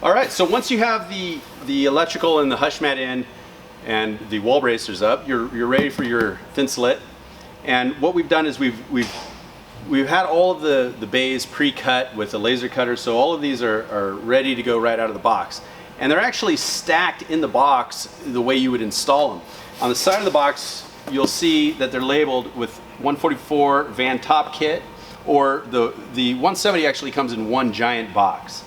All right, so once you have the electrical and the hush mat in and the wall bracers up, you're ready for your thinsulate. And what we've done is we've had all of the bays pre-cut with a laser cutter, so all of these are ready to go right out of the box. And they're actually stacked in the box the way you would install them. On the side of the box, you'll see that they're labeled with 144 Van Top kit, or the 170 actually comes in one giant box.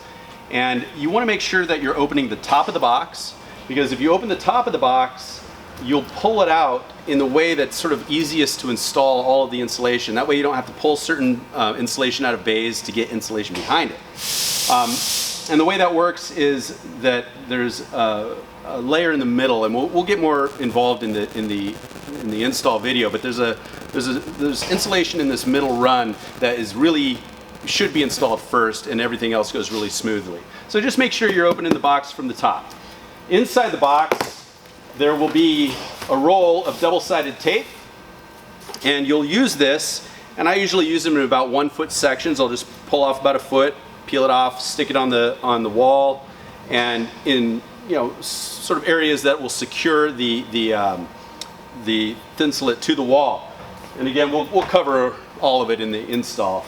And you want to make sure that you're opening the top of the box, because if you open the top of the box, you'll pull it out in the way that's sort of easiest to install all of the insulation. That way you don't have to pull certain insulation out of bays to get insulation behind it. And the way that works is that there's a layer in the middle, and we'll get more involved in the install video. But there's insulation in this middle run that is really should be installed first, and everything else goes really smoothly. So just make sure you're opening the box from the top. Inside the box, there will be a roll of double-sided tape, and you'll use this, and I usually use them in about 1 foot sections. I'll just pull off about a foot, peel it off, stick it on the wall, and in sort of areas that will secure the thinsulate to the wall. And again, we'll cover all of it in the install.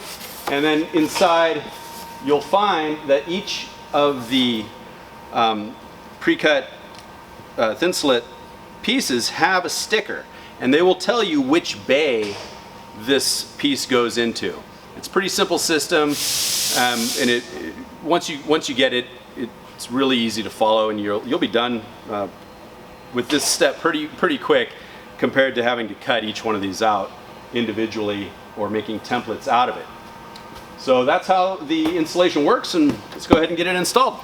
And then inside, you'll find that each of the pre-cut thinsulate pieces have a sticker, and they will tell you which bay this piece goes into. It's a pretty simple system, and once you get it, it's really easy to follow, and you'll be done with this step pretty quick compared to having to cut each one of these out individually or making templates out of it. So that's how the installation works, and let's go ahead and get it installed.